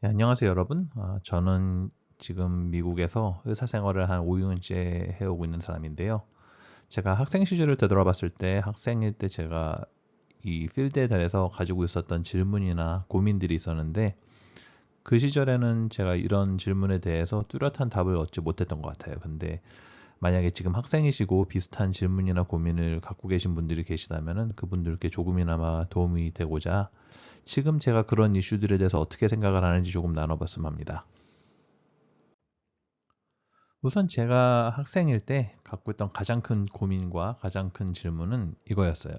네, 안녕하세요, 여러분. 저는 지금 미국에서 의사 생활을 한 5년째 해오고 있는 사람인데요. 제가 학생 시절을 되돌아봤을 때 학생일 때 제가 이 필드에 대해서 가지고 있었던 질문이나 고민들이 있었는데 그 시절에는 제가 이런 질문에 대해서 뚜렷한 답을 얻지 못했던 것 같아요. 근데 만약에 지금 학생이시고 비슷한 질문이나 고민을 갖고 계신 분들이 계시다면 그분들께 조금이나마 도움이 되고자 지금 제가 그런 이슈들에 대해서 어떻게 생각을 하는지 조금 나눠봤으면 합니다. 우선 제가 학생일 때 갖고 있던 가장 큰 고민과 가장 큰 질문은 이거였어요.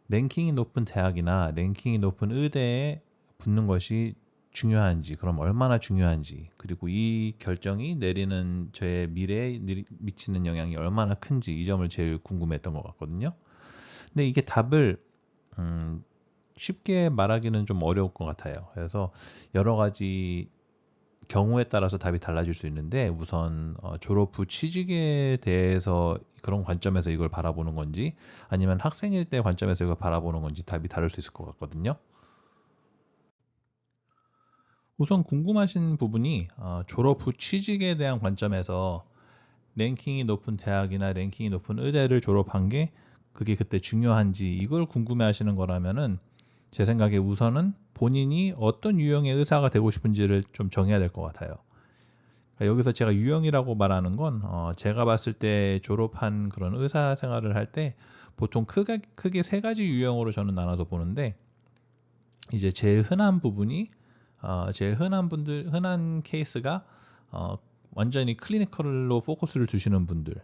랭킹이 높은 대학이나 랭킹이 높은 의대에 붙는 것이 중요한지, 그럼 얼마나 중요한지, 그리고 이 결정이 내리는 저의 미래에 미치는 영향이 얼마나 큰지 이 점을 제일 궁금했던 것 같거든요. 근데 이게 답을 음, 쉽게 말하기는 좀 어려울 것 같아요. 그래서 여러 가지 경우에 따라서 답이 달라질 수 있는데 우선 졸업 후 취직에 대해서 그런 관점에서 이걸 바라보는 건지 아니면 학생일 때 관점에서 이걸 바라보는 건지 답이 다를 수 있을 것 같거든요. 우선 궁금하신 부분이 졸업 후 취직에 대한 관점에서 랭킹이 높은 대학이나 랭킹이 높은 의대를 졸업한 게 그게 그때 중요한지 이걸 궁금해 하시는 거라면은 제 생각에 우선은 본인이 어떤 유형의 의사가 되고 싶은지를 좀 정해야 될 것 같아요. 여기서 제가 유형이라고 말하는 건 제가 봤을 때 졸업한 그런 의사 생활을 할 때 보통 크게 세 가지 유형으로 저는 나눠서 보는데 이제 제일 흔한 부분이 제일 흔한 케이스가 어, 완전히 클리니컬로 포커스를 두시는 분들.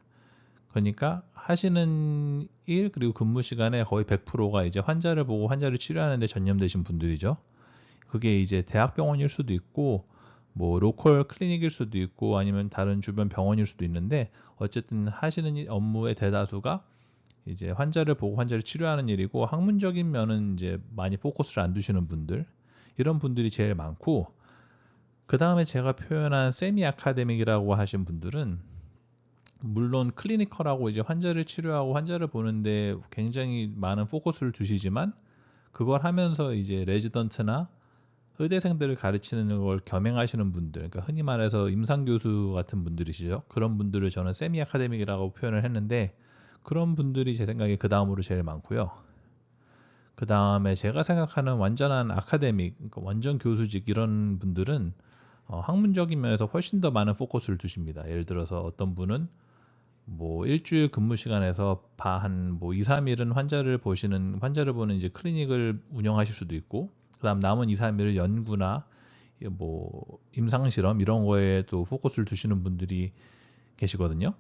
그러니까 하시는 일 그리고 근무 시간에 거의 100%가 이제 환자를 보고 환자를 치료하는 데 전념되신 분들이죠. 그게 이제 대학병원일 수도 있고 뭐 로컬 클리닉일 수도 있고 아니면 다른 주변 병원일 수도 있는데 어쨌든 하시는 업무의 대다수가 이제 환자를 보고 환자를 치료하는 일이고 학문적인 면은 이제 많이 포커스를 안 두시는 분들 이런 분들이 제일 많고 그 다음에 제가 표현한 세미 아카데믹이라고 하신 분들은 물론 클리니컬하고 이제 환자를 치료하고 환자를 보는데 굉장히 많은 포커스를 두시지만 그걸 하면서 이제 레지던트나 의대생들을 가르치는 걸 겸행하시는 분들, 그러니까 흔히 말해서 임상교수 같은 분들이시죠. 그런 분들을 저는 세미 아카데믹이라고 표현을 했는데 그런 분들이 제 생각에 그 다음으로 제일 많고요. 그 다음에 제가 생각하는 완전한 아카데믹, 그러니까 완전 교수직 이런 분들은 학문적인 면에서 훨씬 더 많은 포커스를 두십니다. 예를 들어서 어떤 분은 뭐 일주일 근무 시간에서 한뭐 2, 3일은 환자를 보는 이제 클리닉을 운영하실 수도 있고 그다음 남은 2, 3일을 연구나 뭐 임상 실험 이런 거에 또 포커스를 두시는 분들이 계시거든요.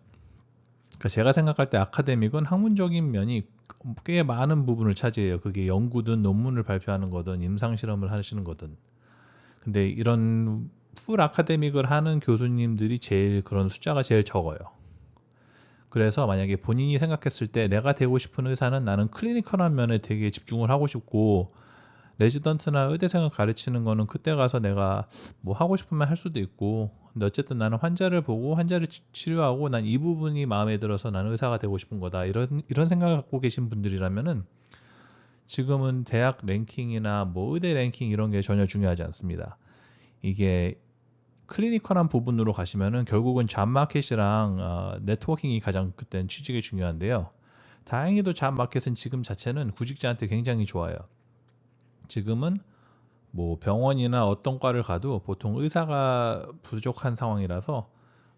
그러니까 제가 생각할 때 아카데믹은 학문적인 면이 꽤 많은 부분을 차지해요. 그게 연구든 논문을 발표하는 거든 임상 실험을 하시는 거든. 근데 이런 풀 아카데믹을 하는 교수님들이 제일 그런 숫자가 제일 적어요. 그래서 만약에 본인이 생각했을 때 내가 되고 싶은 의사는 나는 클리니컬한 면에 되게 집중을 하고 싶고 레지던트나 의대생을 가르치는 거는 그때 가서 내가 뭐 하고 싶으면 할 수도 있고 근데 어쨌든 나는 환자를 보고 환자를 치료하고 난 이 부분이 마음에 들어서 나는 의사가 되고 싶은 거다 이런 생각을 갖고 계신 분들이라면은 지금은 대학 랭킹이나 뭐 의대 랭킹 이런 게 전혀 중요하지 않습니다. 이게 클리니컬한 부분으로 가시면은 결국은 잡 마켓이랑 네트워킹이 가장 그땐 취직이 중요한데요. 다행히도 잡 마켓은 지금 자체는 구직자한테 굉장히 좋아요. 지금은 뭐 병원이나 어떤 과를 가도 보통 의사가 부족한 상황이라서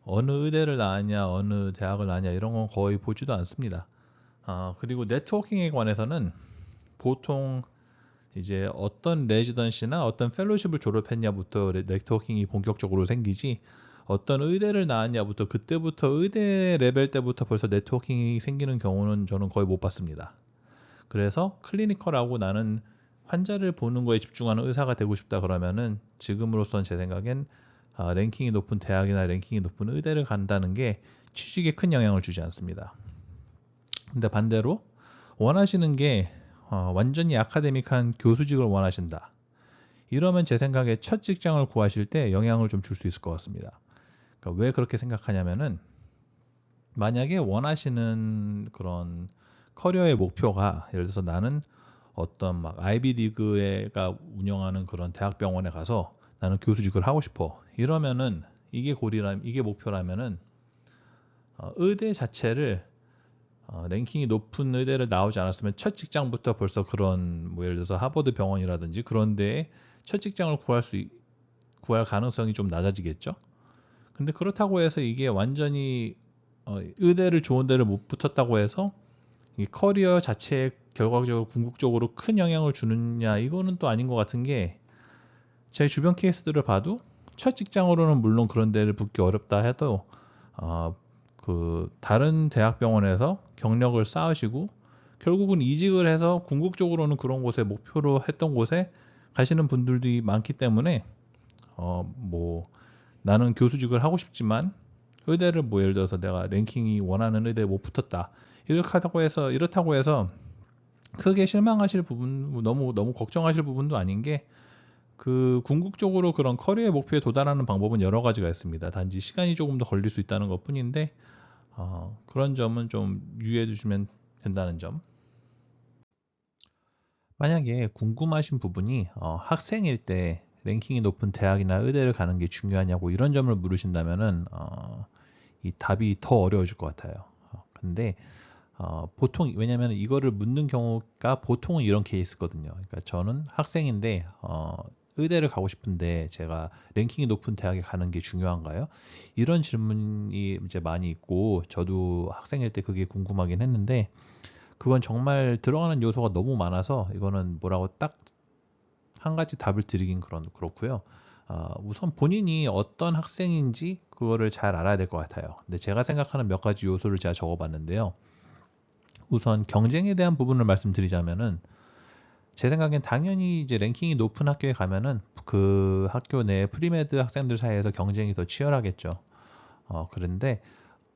어느 의대를 나왔냐, 어느 대학을 나왔냐 이런 건 거의 보지도 않습니다. 그리고 네트워킹에 관해서는 보통 이제 어떤 레지던시나 어떤 펠로십을 졸업했냐부터 네트워킹이 본격적으로 생기지 어떤 의대를 나왔냐부터 그때부터 의대 레벨 때부터 벌써 네트워킹이 생기는 경우는 저는 거의 못 봤습니다. 그래서 클리니컬하고 나는 환자를 보는 거에 집중하는 의사가 되고 싶다 그러면은 지금으로선 제 생각엔 랭킹이 높은 대학이나 랭킹이 높은 의대를 간다는 게 취직에 큰 영향을 주지 않습니다. 근데 반대로 원하시는 게 완전히 아카데믹한 교수직을 원하신다. 이러면 제 생각에 첫 직장을 구하실 때 영향을 좀 줄 수 있을 것 같습니다. 그러니까 왜 그렇게 생각하냐면은 만약에 원하시는 그런 커리어의 목표가 예를 들어서 나는 어떤 막 아이비 리그가 운영하는 그런 대학병원에 가서 나는 교수직을 하고 싶어. 이러면은 이게 목표라면은 의대 자체를 랭킹이 높은 의대를 나오지 않았으면 첫 직장부터 벌써 그런 뭐 예를 들어서 하버드 병원이라든지 그런 데에 첫 직장을 구할 가능성이 좀 낮아지겠죠. 근데 그렇다고 해서 이게 완전히 의대를 좋은 데를 못 붙었다고 해서 이 커리어 자체에 결과적으로 궁극적으로 큰 영향을 주느냐 이거는 또 아닌 것 같은 게 제 주변 케이스들을 봐도 첫 직장으로는 물론 그런 데를 붙기 어렵다 해도 그 다른 대학병원에서 경력을 쌓으시고 결국은 이직을 해서 궁극적으로는 그런 곳에 목표로 했던 곳에 가시는 분들이 많기 때문에 뭐 나는 교수직을 하고 싶지만 의대를 뭐 예를 들어서 내가 랭킹이 원하는 의대에 못 붙었다 이렇다고 해서 크게 실망하실 부분 너무 걱정하실 부분도 아닌 게 그 궁극적으로 그런 커리어의 목표에 도달하는 방법은 여러 가지가 있습니다. 단지 시간이 조금 더 걸릴 수 있다는 것뿐인데 그런 점은 좀 유의해 주시면 된다는 점. 만약에 궁금하신 부분이 학생일 때 랭킹이 높은 대학이나 의대를 가는 게 중요하냐고 이런 점을 물으신다면은 이 답이 더 어려워질 것 같아요. 근데 보통 왜냐하면 이거를 묻는 경우가 보통은 이런 케이스거든요. 그러니까 저는 학생인데 의대를 가고 싶은데 제가 랭킹이 높은 대학에 가는 게 중요한가요? 이런 질문이 이제 많이 있고 저도 학생일 때 그게 궁금하긴 했는데 그건 정말 들어가는 요소가 너무 많아서 이거는 뭐라고 딱 한 가지 답을 드리긴 그렇고요. 우선 본인이 어떤 학생인지 그거를 잘 알아야 될 것 같아요. 근데 제가 생각하는 몇 가지 요소를 제가 적어봤는데요. 우선 경쟁에 대한 부분을 말씀드리자면은 제 생각엔 당연히 이제 랭킹이 높은 학교에 가면은 그 학교 내 프리메드 학생들 사이에서 경쟁이 더 치열하겠죠. 그런데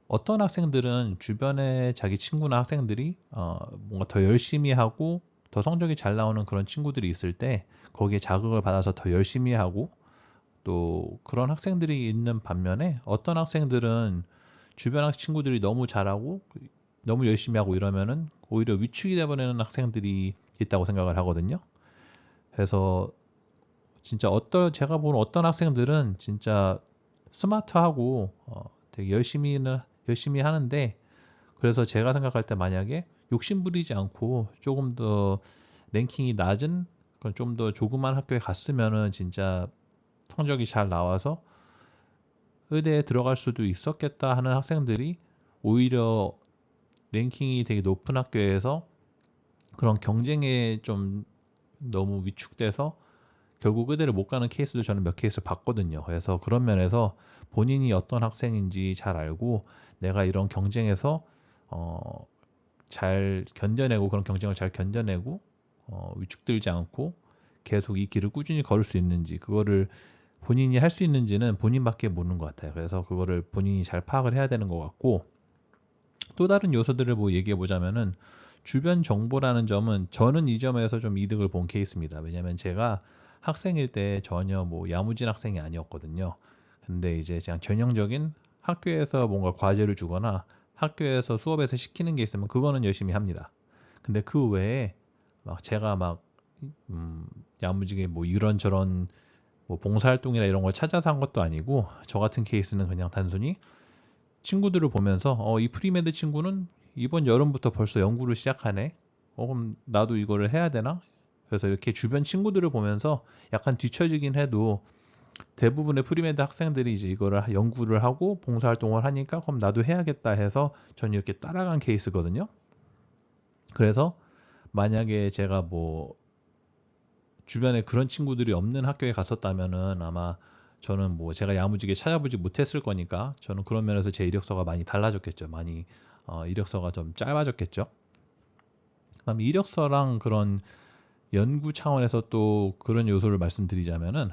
어떤 학생들은 주변에 자기 친구나 학생들이 뭔가 더 열심히 하고 더 성적이 잘 나오는 그런 친구들이 있을 때 거기에 자극을 받아서 더 열심히 하고 또 그런 학생들이 있는 반면에 어떤 학생들은 주변 친구들이 너무 잘하고 너무 열심히 하고 이러면은 오히려 위축이 돼버리는 학생들이 있다고 생각을 하거든요. 그래서 진짜 제가 본 어떤 학생들은 진짜 스마트하고 되게 열심히 하는데 그래서 제가 생각할 때 만약에 욕심 부리지 않고 조금 더 랭킹이 낮은 그런 좀 더 조그만 학교에 갔으면은 진짜 성적이 잘 나와서 의대에 들어갈 수도 있었겠다 하는 학생들이 오히려 랭킹이 되게 높은 학교에서 그런 경쟁에 좀 너무 위축돼서 결국 의대를 못 가는 케이스도 저는 몇 케이스 봤거든요. 그래서 그런 면에서 본인이 어떤 학생인지 잘 알고 내가 이런 경쟁에서 어, 잘 견뎌내고 그런 경쟁을 잘 견뎌내고 위축되지 않고 계속 이 길을 꾸준히 걸을 수 있는지 그거를 본인이 할 수 있는지는 본인밖에 모르는 것 같아요. 그래서 그거를 본인이 잘 파악을 해야 되는 것 같고 또 다른 요소들을 뭐 얘기해 보자면은 주변 정보라는 점은 저는 이 점에서 좀 이득을 본 케이스입니다. 왜냐면 제가 학생일 때 전혀 뭐 야무진 학생이 아니었거든요. 근데 이제 그냥 전형적인 학교에서 뭔가 과제를 주거나 학교에서 수업에서 시키는 게 있으면 그거는 열심히 합니다. 근데 그 외에 막 제가 막 야무지게 뭐 이런저런 뭐 봉사활동이나 이런 걸 찾아서 한 것도 아니고 저 같은 케이스는 그냥 단순히 친구들을 보면서 이 프리메드 친구는 이번 여름부터 벌써 연구를 시작하네. 그럼 나도 이거를 해야 되나? 그래서 이렇게 주변 친구들을 보면서 약간 뒤처지긴 해도 대부분의 프리메드 학생들이 이제 이거를 연구를 하고 봉사활동을 하니까 그럼 나도 해야겠다 해서 전 이렇게 따라간 케이스거든요. 그래서 만약에 제가 뭐 주변에 그런 친구들이 없는 학교에 갔었다면은 아마 저는 뭐 제가 야무지게 찾아보지 못했을 거니까 저는 그런 면에서 제 이력서가 많이 달라졌겠죠. 많이 이력서가 좀 짧아졌겠죠. 그다음 이력서랑 그런 연구 차원에서 또 그런 요소를 말씀드리자면은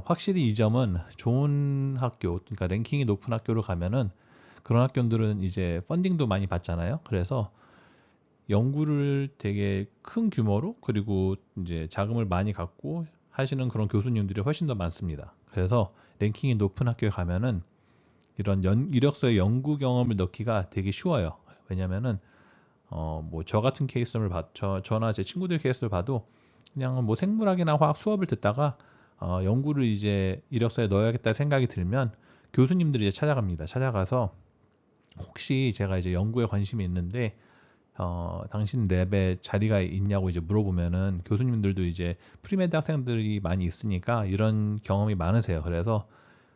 확실히 이 점은 좋은 학교, 그러니까 랭킹이 높은 학교로 가면은 그런 학교들은 이제 펀딩도 많이 받잖아요. 그래서 연구를 되게 큰 규모로 그리고 이제 자금을 많이 갖고 하시는 그런 교수님들이 훨씬 더 많습니다. 그래서 랭킹이 높은 학교에 가면은 이런 이력서에 연구 경험을 넣기가 되게 쉬워요. 왜냐면은 뭐 저 같은 케이스를 저나 제 친구들 케이스를 봐도 그냥 뭐 생물학이나 화학 수업을 듣다가 연구를 이제 이력서에 넣어야겠다 생각이 들면 교수님들이 이제 찾아갑니다. 찾아가서 혹시 제가 이제 연구에 관심이 있는데 당신 랩에 자리가 있냐고 이제 물어보면은 교수님들도 이제 프리메드 학생들이 많이 있으니까 이런 경험이 많으세요. 그래서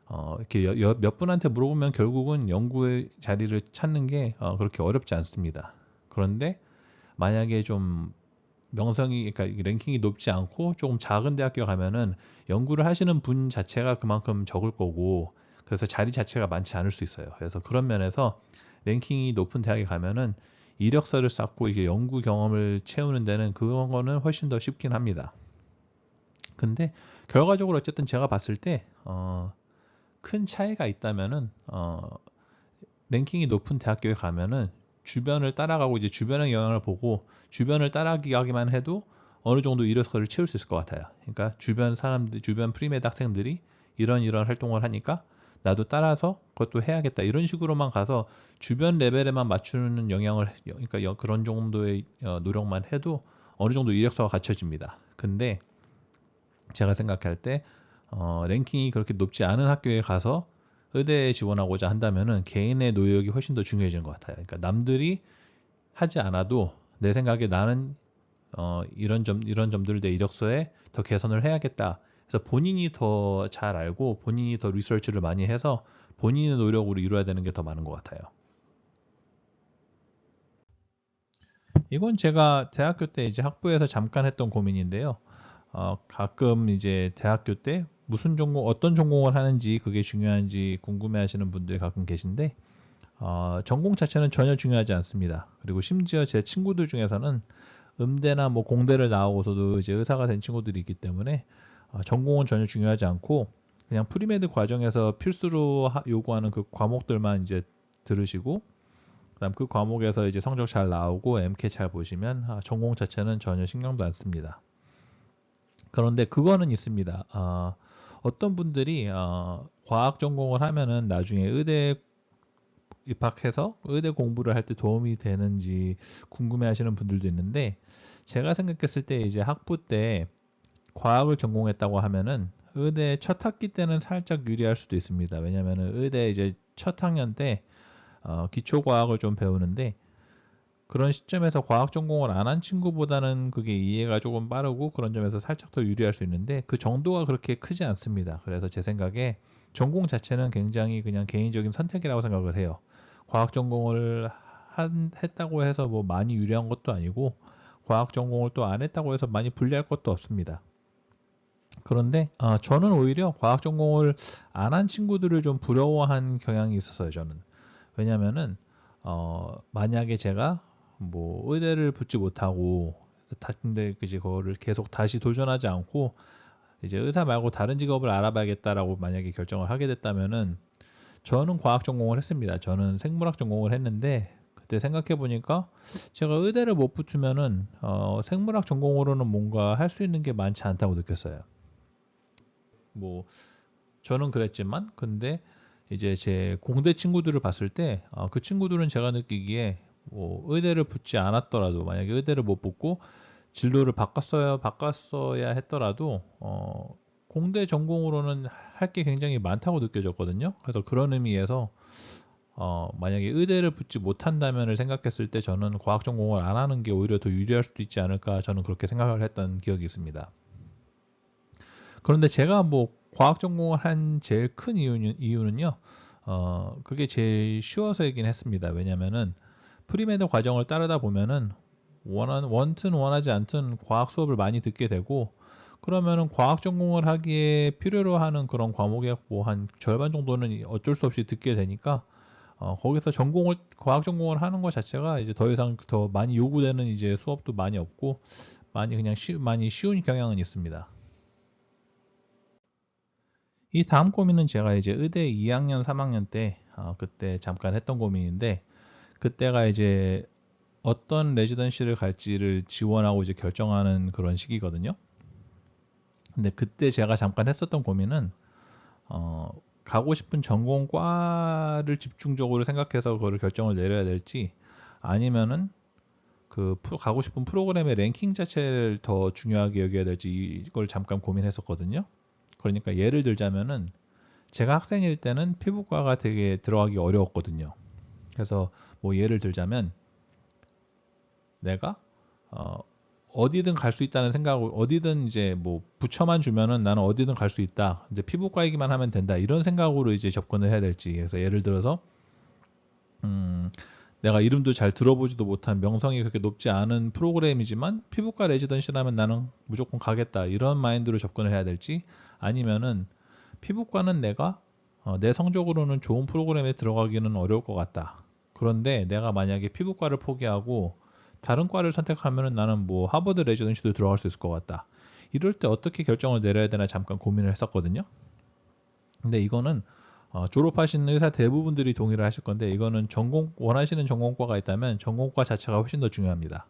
이렇게 몇 분한테 물어보면 결국은 연구의 자리를 찾는 게 그렇게 어렵지 않습니다. 그런데 만약에 좀 명성이 그러니까 랭킹이 높지 않고 조금 작은 대학교 가면은 연구를 하시는 분 자체가 그만큼 적을 거고 그래서 자리 자체가 많지 않을 수 있어요. 그래서 그런 면에서 랭킹이 높은 대학에 가면은 이력서를 쌓고 이게 연구 경험을 채우는 데는 그거는 훨씬 더 쉽긴 합니다. 근데 결과적으로 어쨌든 제가 봤을 때 큰 차이가 있다면은 랭킹이 높은 대학교에 가면은 주변을 따라가고 이제 주변의 영향을 보고 주변을 따라가기만 해도 어느 정도 이력서를 채울 수 있을 것 같아요. 그러니까 주변 사람들, 주변 프리메드 학생들이 이런 활동을 하니까 나도 따라서 그것도 해야겠다. 이런 식으로만 가서 주변 레벨에만 맞추는 영향을, 그러니까 그런 정도의 노력만 해도 어느 정도 이력서가 갖춰집니다. 근데 제가 생각할 때 랭킹이 그렇게 높지 않은 학교에 가서 의대에 지원하고자 한다면은 개인의 노력이 훨씬 더 중요해지는 것 같아요. 그러니까 남들이 하지 않아도 내 생각에 나는 이런 점들을 내 이력서에 더 개선을 해야겠다. 그래서 본인이 더 잘 알고 본인이 더 리서치를 많이 해서 본인의 노력으로 이루어야 되는 게 더 많은 것 같아요. 이건 제가 대학교 때 이제 학부에서 잠깐 했던 고민인데요. 가끔 이제 대학교 때 무슨 전공, 어떤 전공을 하는지 그게 중요한지 궁금해하시는 분들이 가끔 계신데 전공 자체는 전혀 중요하지 않습니다. 그리고 심지어 제 친구들 중에서는 음대나 뭐 공대를 나오고서도 이제 의사가 된 친구들이 있기 때문에 전공은 전혀 중요하지 않고 그냥 프리메드 과정에서 필수로 요구하는 그 과목들만 이제 들으시고 그다음 그 과목에서 이제 성적 잘 나오고 MK 잘 보시면 전공 자체는 전혀 신경도 안 씁니다. 그런데 그거는 있습니다. 어떤 분들이 과학 전공을 하면은 나중에 의대 입학해서 의대 공부를 할 때 도움이 되는지 궁금해하시는 분들도 있는데 제가 생각했을 때 이제 학부 때 과학을 전공했다고 하면은 의대 첫 학기 때는 살짝 유리할 수도 있습니다. 왜냐면은 의대 이제 첫 학년 때 기초 과학을 좀 배우는데 그런 시점에서 과학 전공을 안 한 친구보다는 그게 이해가 조금 빠르고 그런 점에서 살짝 더 유리할 수 있는데 그 정도가 그렇게 크지 않습니다. 그래서 제 생각에 전공 자체는 굉장히 그냥 개인적인 선택이라고 생각을 해요. 과학 전공을 했다고 해서 뭐 많이 유리한 것도 아니고 과학 전공을 또 안 했다고 해서 많이 불리할 것도 없습니다. 그런데 저는 오히려 과학 전공을 안 한 친구들을 좀 부러워한 경향이 있었어요. 저는 왜냐면은 만약에 제가 뭐 의대를 붙지 못하고 근데 이제 그거를 계속 다시 도전하지 않고 이제 의사 말고 다른 직업을 알아봐야겠다라고 만약에 결정을 하게 됐다면은 저는 과학 전공을 했습니다. 저는 생물학 전공을 했는데 그때 생각해 보니까 제가 의대를 못 붙으면은 생물학 전공으로는 뭔가 할 수 있는 게 많지 않다고 느꼈어요. 뭐 저는 그랬지만 근데 이제 제 공대 친구들을 봤을 때 그 친구들은 제가 느끼기에 뭐 의대를 붙지 않았더라도 만약에 의대를 못 붙고 진로를 바꿨어야 했더라도 공대 전공으로는 할 게 굉장히 많다고 느껴졌거든요. 그래서 그런 의미에서 만약에 의대를 붙지 못한다면을 생각했을 때 저는 과학 전공을 안 하는 게 오히려 더 유리할 수도 있지 않을까 저는 그렇게 생각을 했던 기억이 있습니다. 그런데 제가 뭐 과학 전공을 한 제일 큰 이유는요. 그게 제일 쉬워서이긴 했습니다. 왜냐면은 프리메드 과정을 따르다 보면은 원튼 원하지 않든 과학 수업을 많이 듣게 되고 그러면은 과학 전공을 하기에 필요로 하는 그런 과목의 뭐 한 절반 정도는 어쩔 수 없이 듣게 되니까 거기서 과학 전공을 하는 것 자체가 이제 더 이상 더 많이 요구되는 이제 수업도 많이 없고 많이 그냥 많이 쉬운 경향은 있습니다. 이 다음 고민은 제가 이제 의대 2학년, 3학년 때 그때 잠깐 했던 고민인데 그때가 이제 어떤 레지던시를 갈지를 지원하고 이제 결정하는 그런 시기거든요. 근데 그때 제가 잠깐 했었던 고민은 어, 가고 싶은 전공과를 집중적으로 생각해서 그걸 결정을 내려야 될지 아니면은 가고 싶은 프로그램의 랭킹 자체를 더 중요하게 여겨야 될지 이걸 잠깐 고민했었거든요. 그러니까 예를 들자면은 제가 학생일 때는 피부과가 되게 들어가기 어려웠거든요. 그래서 뭐 예를 들자면 내가 어, 어디든 갈 수 있다는 생각으로 어디든 이제 뭐 부처만 주면은 나는 어디든 갈 수 있다. 이제 피부과 얘기만 하면 된다. 이런 생각으로 이제 접근을 해야 될지. 그래서 예를 들어서 내가 이름도 잘 들어보지도 못한 명성이 그렇게 높지 않은 프로그램이지만 피부과 레지던시라면 나는 무조건 가겠다. 이런 마인드로 접근을 해야 될지 아니면은 피부과는 내가 내 성적으로는 좋은 프로그램에 들어가기는 어려울 것 같다. 그런데 내가 만약에 피부과를 포기하고 다른 과를 선택하면은 나는 뭐 하버드 레지던시도 들어갈 수 있을 것 같다. 이럴 때 어떻게 결정을 내려야 되나 잠깐 고민을 했었거든요. 근데 이거는 졸업하신 의사 대부분들이 동의를 하실 건데 이거는 원하시는 전공과가 있다면 전공과 자체가 훨씬 더 중요합니다.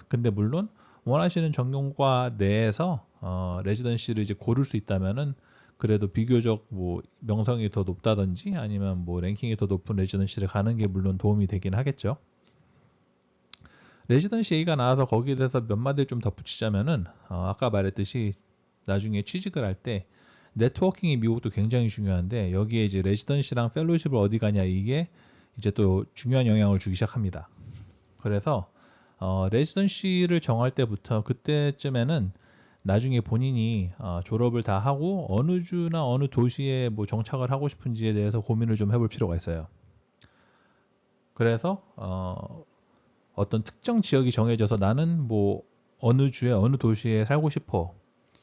근데 물론 원하시는 전공과 내에서 레지던시를 이제 고를 수 있다면은 그래도 비교적 뭐 명성이 더 높다든지 아니면 뭐 랭킹이 더 높은 레지던시를 가는 게 물론 도움이 되긴 하겠죠. 레지던시 얘기가 나와서 거기에 대해서 몇 마디를 좀 덧붙이자면은 아까 말했듯이 나중에 취직을 할 때 네트워킹이 미국도 굉장히 중요한데 여기에 이제 레지던시랑 펠로십을 어디 가냐 이게 이제 또 중요한 영향을 주기 시작합니다. 그래서 레지던시를 정할 때부터 그때쯤에는 나중에 본인이 졸업을 다 하고 어느 주나 어느 도시에 뭐 정착을 하고 싶은지에 대해서 고민을 좀 해볼 필요가 있어요. 그래서 어떤 특정 지역이 정해져서 나는 뭐 어느 주에 어느 도시에 살고 싶어.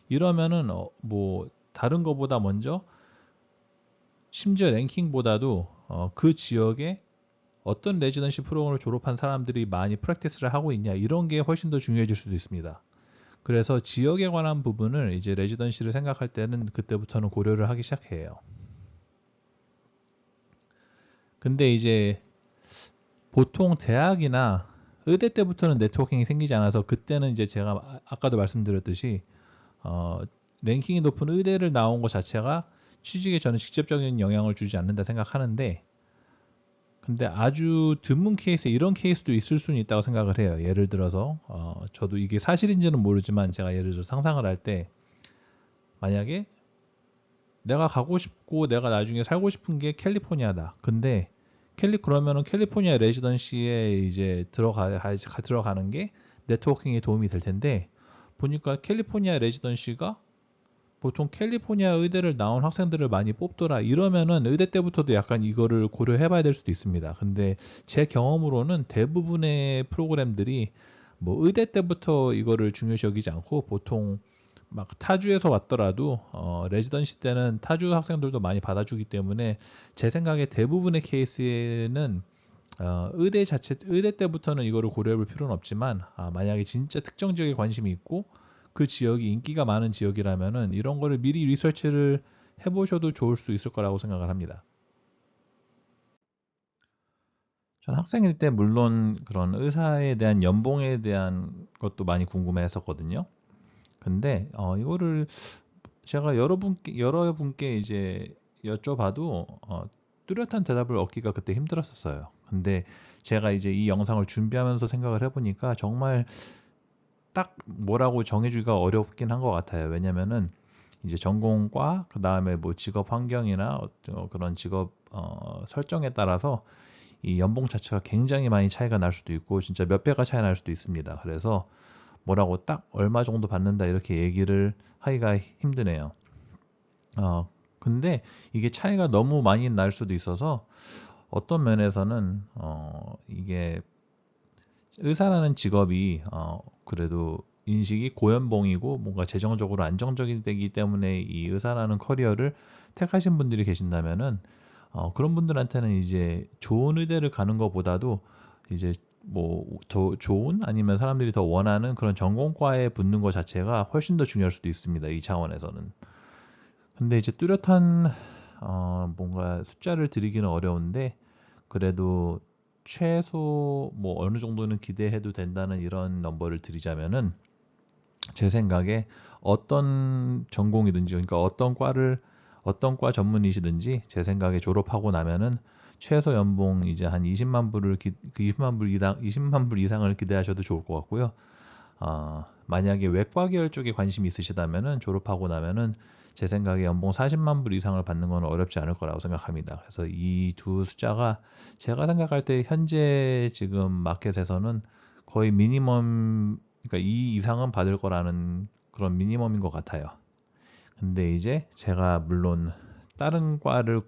이러면은 뭐 다른 거보다 먼저 심지어 랭킹보다도 그 지역에 어떤 레지던시 프로그램을 졸업한 사람들이 많이 프랙티스를 하고 있냐 이런 게 훨씬 더 중요해질 수도 있습니다. 그래서 지역에 관한 부분을 이제 레지던시를 생각할 때는 그때부터는 고려를 하기 시작해요. 근데 이제 보통 대학이나 의대 때부터는 네트워킹이 생기지 않아서 그때는 이제 제가 아까도 말씀드렸듯이 어, 랭킹이 높은 의대를 나온 것 자체가 취직에 저는 직접적인 영향을 주지 않는다 생각하는데 근데 아주 드문 케이스에 이런 케이스도 있을 수는 있다고 생각을 해요. 예를 들어서 저도 이게 사실인지는 모르지만 제가 예를 들어 상상을 할 때 만약에 내가 가고 싶고 내가 나중에 살고 싶은 게 캘리포니아다. 근데 그러면은 캘리포니아 레지던시에 이제 들어가는 게 네트워킹에 도움이 될 텐데 보니까 캘리포니아 레지던시가 보통 캘리포니아 의대를 나온 학생들을 많이 뽑더라. 이러면은 의대 때부터도 약간 이거를 고려해 봐야 될 수도 있습니다. 근데 제 경험으로는 대부분의 프로그램들이 뭐 의대 때부터 이거를 중요시 여기지 않고 보통 막 타주에서 왔더라도 레지던시 때는 타주 학생들도 많이 받아주기 때문에 제 생각에 대부분의 케이스에는 의대 때부터는 이거를 고려해 볼 필요는 없지만 만약에 진짜 특정 지역에 관심이 있고 그 지역이 인기가 많은 지역이라면은 이런 거를 미리 리서치를 해보셔도 좋을 수 있을 거라고 생각을 합니다. 전 학생일 때 물론 그런 의사에 대한 연봉에 대한 것도 많이 궁금해 했었거든요. 근데 이거를 제가 여러분께 이제 여쭤봐도 뚜렷한 대답을 얻기가 그때 힘들었었어요. 근데 제가 이제 이 영상을 준비하면서 생각을 해보니까 정말 딱 뭐라고 정해주기가 어렵긴 한 것 같아요. 왜냐면은 이제 전공과 그 다음에 뭐 직업 환경이나 그런 직업 설정에 따라서 이 연봉 자체가 굉장히 많이 차이가 날 수도 있고 진짜 몇 배가 차이 날 수도 있습니다. 그래서 뭐라고 딱 얼마 정도 받는다 이렇게 얘기를 하기가 힘드네요. 근데 이게 차이가 너무 많이 날 수도 있어서 어떤 면에서는 이게 의사라는 직업이 그래도 인식이 고연봉이고 뭔가 재정적으로 안정적이기 때문에 이 의사라는 커리어를 택하신 분들이 계신다면은 그런 분들한테는 이제 좋은 의대를 가는 것보다도 이제 뭐 더 좋은 아니면 사람들이 더 원하는 그런 전공과에 붙는 것 자체가 훨씬 더 중요할 수도 있습니다. 이 차원에서는. 근데 이제 뚜렷한 뭔가 숫자를 드리기는 어려운데 그래도 최소 뭐 어느 정도는 기대해도 된다는 이런 넘버를 드리자면은 제 생각에 어떤 전공이든지 그러니까 어떤 과 전문이시든지 제 생각에 졸업하고 나면은 최소 연봉 이제 한 20만 불 이상을 기대하셔도 좋을 것 같고요. 만약에 외과 계열 쪽에 관심이 있으시다면은 졸업하고 나면은 제 생각에 연봉 40만 불 이상을 받는 건 어렵지 않을 거라고 생각합니다. 그래서 이 두 숫자가 제가 생각할 때 현재 지금 마켓에서는 거의 미니멈, 그러니까 이 이상은 받을 거라는 그런 미니멈인 것 같아요. 근데 이제 제가 물론 다른 과를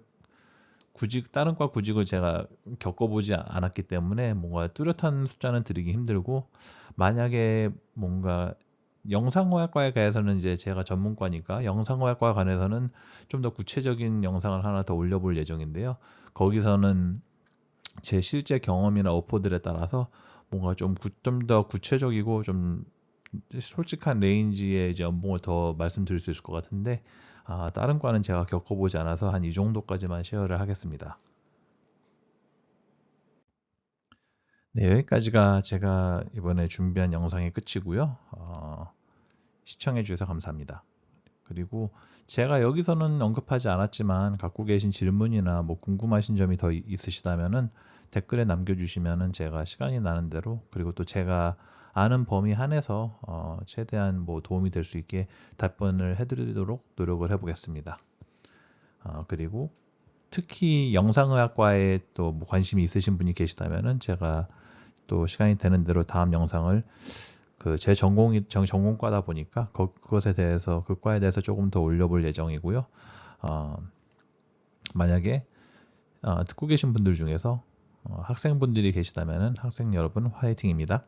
다른 과 구직을 제가 겪어보지 않았기 때문에 뭔가 뚜렷한 숫자는 드리기 힘들고, 만약에 뭔가 영상화학과에 관해서는 이제 제가 전문과니까 영상화학과 관해서는 좀 더 구체적인 영상을 하나 더 올려볼 예정인데요. 거기서는 제 실제 경험이나 오퍼들에 따라서 뭔가 좀 더 구체적이고 좀 솔직한 레인지의 이제 연봉을 더 말씀드릴 수 있을 것 같은데, 다른 과는 제가 겪어보지 않아서 한 이 정도까지만 쉐어를 하겠습니다. 네, 여기까지가 제가 이번에 준비한 영상의 끝이고요. 시청해 주셔서 감사합니다. 그리고 제가 여기서는 언급하지 않았지만 갖고 계신 질문이나 뭐 궁금하신 점이 더 있으시다면은 댓글에 남겨주시면은 제가 시간이 나는 대로, 그리고 또 제가 아는 범위 한해서 최대한 뭐 도움이 될 수 있게 답변을 해드리도록 노력을 해보겠습니다. 그리고 특히 영상의학과에 또 뭐 관심이 있으신 분이 계시다면은 제가 또 시간이 되는 대로 다음 영상을 그 제 전공과다 보니까 그것에 대해서 그 과에 대해서 조금 더 올려볼 예정이고요. 어, 만약에 듣고 계신 분들 중에서 학생분들이 계시다면은 학생 여러분 화이팅입니다.